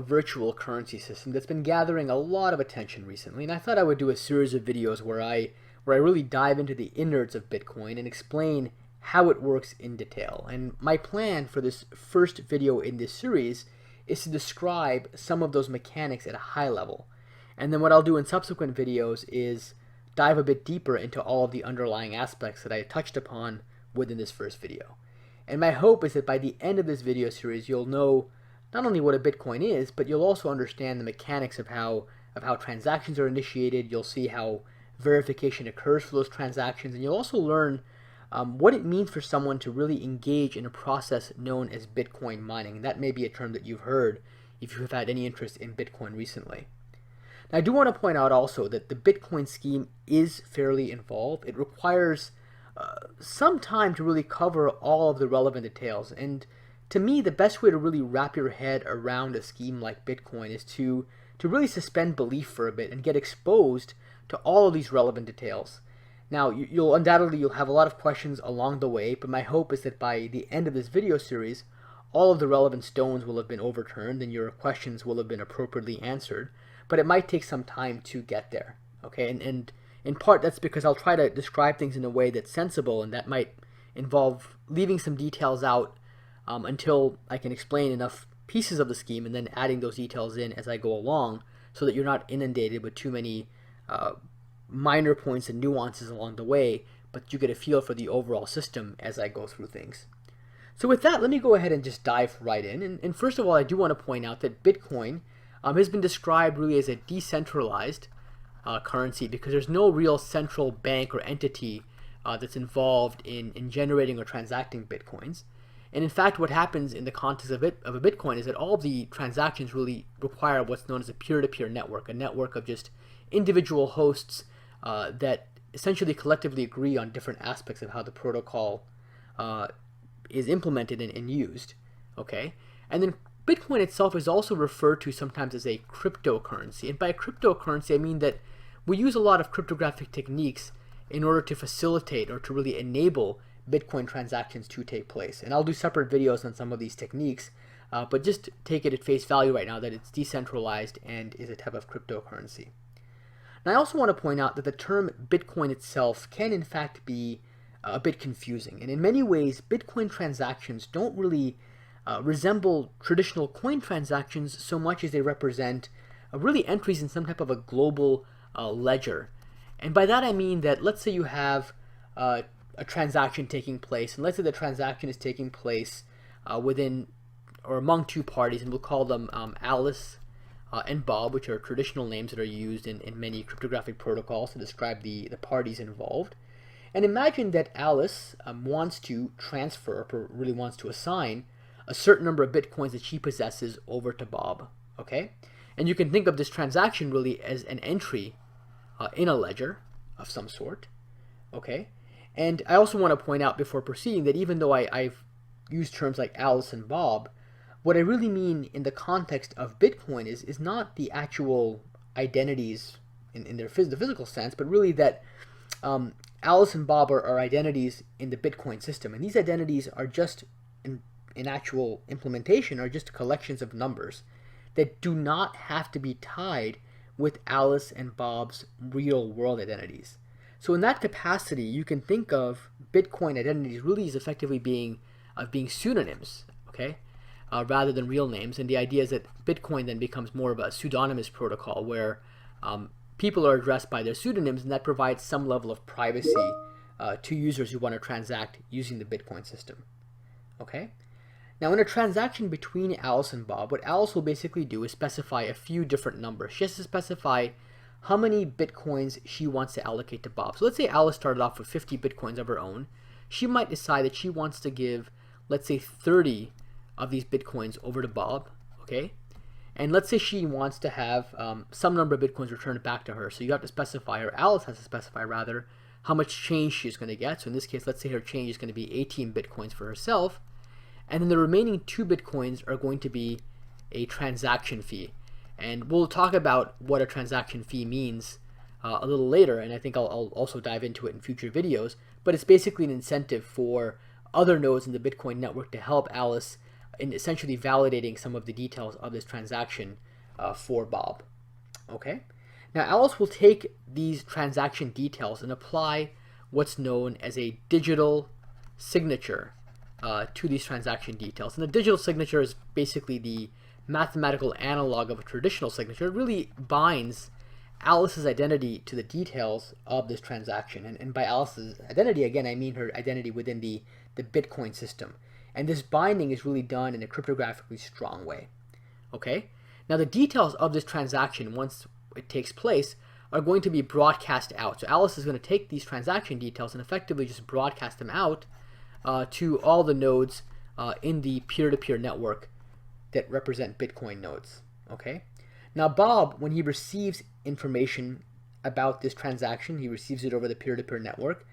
virtual currency system that's been gathering a lot of attention recently, and I thought I would do a series of videos where I really dive into the innards of Bitcoin and explain how it works in detail. And my plan for this first video in this series is to describe some of those mechanics at a high level. And then what I'll do in subsequent videos is dive a bit deeper into all of the underlying aspects that I touched upon within this first video. And my hope is that by the end of this video series, you'll know not only what a Bitcoin is, but you'll also understand the mechanics of how transactions are initiated. You'll see how verification occurs for those transactions, and you'll also learn what it means for someone to really engage in a process known as Bitcoin mining. That may be a term that you've heard if you've had any interest in Bitcoin recently. Now, I do want to point out also that the Bitcoin scheme is fairly involved. It requires some time to really cover all of the relevant details, and to me, the best way to really wrap your head around a scheme like Bitcoin is to really suspend belief for a bit and get exposed to all of these relevant details. Now, you'll undoubtedly have a lot of questions along the way, but my hope is that by the end of this video series, all of the relevant stones will have been overturned and your questions will have been appropriately answered, but it might take some time to get there, okay? And in part, that's because I'll try to describe things in a way that's sensible, and that might involve leaving some details out until I can explain enough pieces of the scheme and then adding those details in as I go along so that you're not inundated with too many minor points and nuances along the way, but you get a feel for the overall system as I go through things. So with that, let me go ahead and just dive right in. And first of all, I do want to point out that Bitcoin has been described really as a decentralized currency because there's no real central bank or entity that's involved in generating or transacting Bitcoins. And in fact, what happens in the context of a Bitcoin is that all of the transactions really require what's known as a peer-to-peer network, a network of just individual hosts that essentially collectively agree on different aspects of how the protocol is implemented and used, okay? And then Bitcoin itself is also referred to sometimes as a cryptocurrency. And by a cryptocurrency, I mean that we use a lot of cryptographic techniques in order to facilitate or to really enable Bitcoin transactions to take place. And I'll do separate videos on some of these techniques, but just take it at face value right now that it's decentralized and is a type of cryptocurrency. Now, I also want to point out that the term Bitcoin itself can in fact be a bit confusing. And in many ways, Bitcoin transactions don't really resemble traditional coin transactions so much as they represent really entries in some type of a global ledger. And by that I mean that let's say you have a transaction taking place, and let's say the transaction is taking place within or among two parties, and we'll call them Alice and Bob, which are traditional names that are used in many cryptographic protocols to describe the parties involved. And imagine that Alice wants to transfer, or really wants to assign, a certain number of Bitcoins that she possesses over to Bob, okay? And you can think of this transaction really as an entry in a ledger of some sort, okay? And I also want to point out before proceeding that even though I've used terms like Alice and Bob, what I really mean in the context of Bitcoin is not the actual identities in the physical sense, but really that Alice and Bob are identities in the Bitcoin system. And these identities are just, in actual implementation, are just collections of numbers that do not have to be tied with Alice and Bob's real world identities. So in that capacity, you can think of Bitcoin identities really as effectively being pseudonyms, okay, rather than real names. And the idea is that Bitcoin then becomes more of a pseudonymous protocol where people are addressed by their pseudonyms, and that provides some level of privacy to users who want to transact using the Bitcoin system, okay? Now, in a transaction between Alice and Bob, what Alice will basically do is specify a few different numbers. She has to specify how many Bitcoins she wants to allocate to Bob. So let's say Alice started off with 50 Bitcoins of her own. She might decide that she wants to give, let's say, 30 of these Bitcoins over to Bob, okay? And let's say she wants to have some number of Bitcoins returned back to her. So you have to specify, or Alice has to specify rather, how much change she's going to get. So in this case, let's say her change is going to be 18 Bitcoins for herself. And then the remaining 2 Bitcoins are going to be a transaction fee. And we'll talk about what a transaction fee means a little later, and I think I'll also dive into it in future videos. But it's basically an incentive for other nodes in the Bitcoin network to help Alice in essentially validating some of the details of this transaction for Bob. Okay? Now Alice will take these transaction details and apply what's known as a digital signature to these transaction details. And the digital signature is basically the mathematical analog of a traditional signature. It really binds Alice's identity to the details of this transaction. And by Alice's identity, again, I mean her identity within the Bitcoin system. And this binding is really done in a cryptographically strong way. Okay? Now the details of this transaction, once it takes place, are going to be broadcast out. So Alice is going to take these transaction details and effectively just broadcast them out to all the nodes in the peer-to-peer network that represent Bitcoin nodes. Okay? Now Bob, when he receives information about this transaction, he receives it over the peer-to-peer network,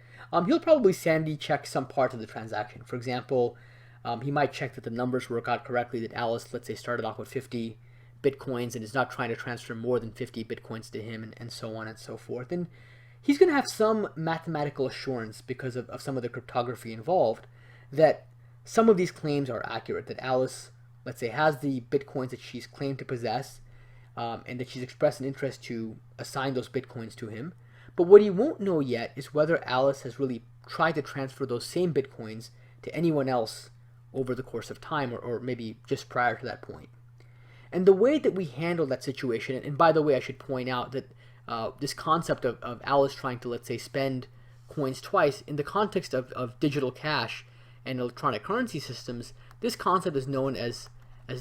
he'll probably sanity check some parts of the transaction. For example, he might check that the numbers work out correctly, that Alice, let's say, started off with 50 Bitcoins and is not trying to transfer more than 50 Bitcoins to him, and so on and so forth. And he's going to have some mathematical assurance because of some of the cryptography involved that some of these claims are accurate, that Alice, let's say, has the Bitcoins that she's claimed to possess, and that she's expressed an interest to assign those Bitcoins to him. But what he won't know yet is whether Alice has really tried to transfer those same Bitcoins to anyone else over the course of time, or maybe just prior to that point. And the way that we handle that situation, and by the way, I should point out that this concept of Alice trying to, let's say, spend coins twice, in the context of digital cash and electronic currency systems, this concept is known as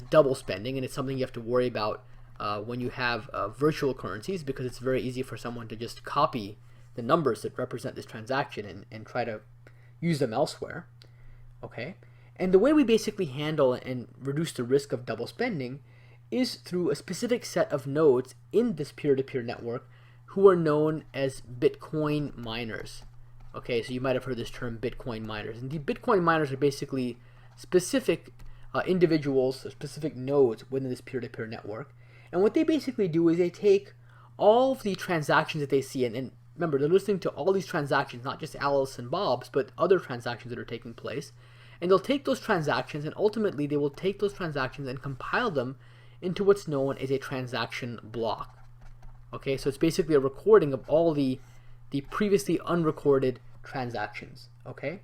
double spending, and it's something you have to worry about when you have virtual currencies, because it's very easy for someone to just copy the numbers that represent this transaction and try to use them elsewhere. Okay? And the way we basically handle and reduce the risk of double spending is through a specific set of nodes in this peer-to-peer network who are known as Bitcoin miners. Okay, so you might have heard this term, Bitcoin miners. And the Bitcoin miners are basically specific individuals, specific nodes within this peer-to-peer network. And what they basically do is they take all of the transactions that they see, and remember, they're listening to all these transactions, not just Alice and Bob's, but other transactions that are taking place. And they'll take those transactions, and ultimately they will take those transactions and compile them into what's known as a transaction block. Okay, so it's basically a recording of all the previously unrecorded transactions. Okay,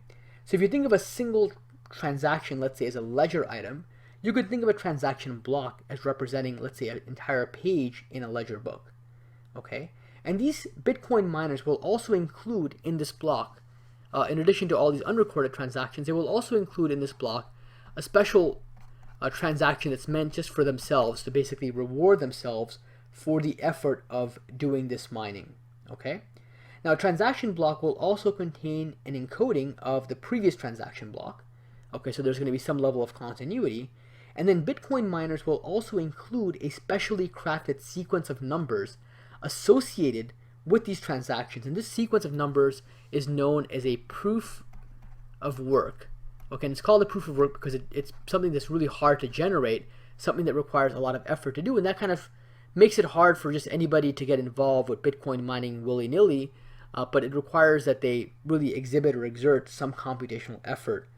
so if you think of a single transaction, let's say, as a ledger item, you could think of a transaction block as representing, let's say, an entire page in a ledger book. Okay, and these Bitcoin miners will also include in this block, in addition to all these unrecorded transactions, they will also include in this block a special transaction that's meant just for themselves, to basically reward themselves for the effort of doing this mining. Okay? Now, a transaction block will also contain an encoding of the previous transaction block. Okay, so there's going to be some level of continuity. And then Bitcoin miners will also include a specially crafted sequence of numbers associated with these transactions. And this sequence of numbers is known as a proof of work. Okay, and it's called a proof of work because it's something that's really hard to generate, something that requires a lot of effort to do, and that kind of makes it hard for just anybody to get involved with Bitcoin mining willy-nilly, but it requires that they really exhibit or exert some computational effort,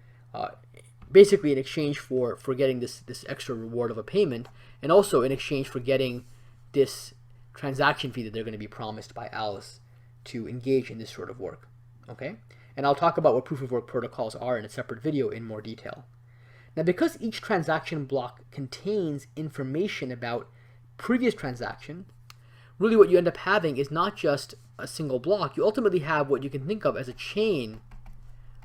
basically in exchange for getting this extra reward of a payment, and also in exchange for getting this transaction fee that they're going to be promised by Alice to engage in this sort of work. Okay? And I'll talk about what proof of work protocols are in a separate video in more detail. Now, because each transaction block contains information about previous transaction, really what you end up having is not just a single block. You ultimately have what you can think of as a chain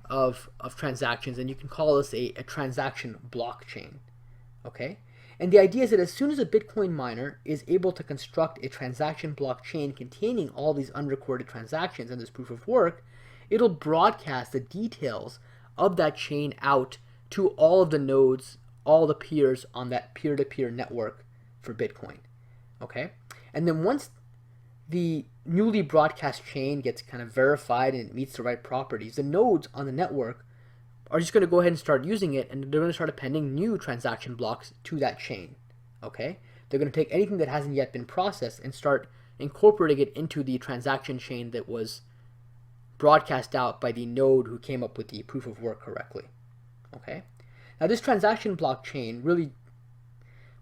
of transactions, and you can call this a transaction blockchain. Okay? And the idea is that as soon as a Bitcoin miner is able to construct a transaction blockchain containing all these unrecorded transactions and this proof of work, it'll broadcast the details of that chain out to all of the nodes, all the peers on that peer-to-peer network for Bitcoin. Okay? And then once the newly broadcast chain gets kind of verified and it meets the right properties, the nodes on the network are just going to go ahead and start using it, and they're going to start appending new transaction blocks to that chain. Okay? They're going to take anything that hasn't yet been processed and start incorporating it into the transaction chain that was broadcast out by the node who came up with the proof of work correctly. Okay? Now this transaction blockchain, really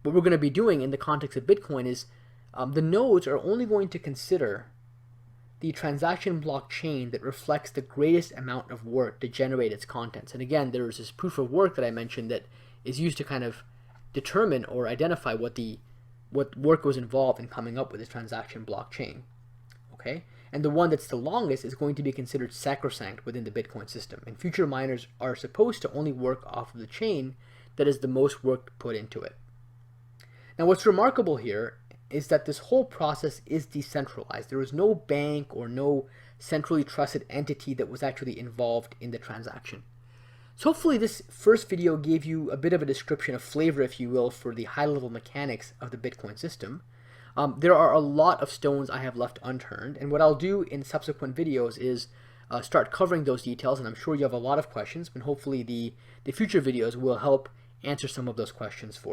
what we're going to be doing in the context of Bitcoin is the nodes are only going to consider the transaction blockchain that reflects the greatest amount of work to generate its contents. And again, there's this proof of work that I mentioned that is used to kind of determine or identify what work was involved in coming up with this transaction blockchain. Okay? And the one that's the longest is going to be considered sacrosanct within the Bitcoin system. And future miners are supposed to only work off of the chain that is the most work put into it. Now what's remarkable here is that this whole process is decentralized. There was no bank or no centrally trusted entity that was actually involved in the transaction. So hopefully this first video gave you a bit of a description, a flavor, if you will, for the high-level mechanics of the Bitcoin system. There are a lot of stones I have left unturned, and what I'll do in subsequent videos is start covering those details, and I'm sure you have a lot of questions, and hopefully the future videos will help answer some of those questions for you.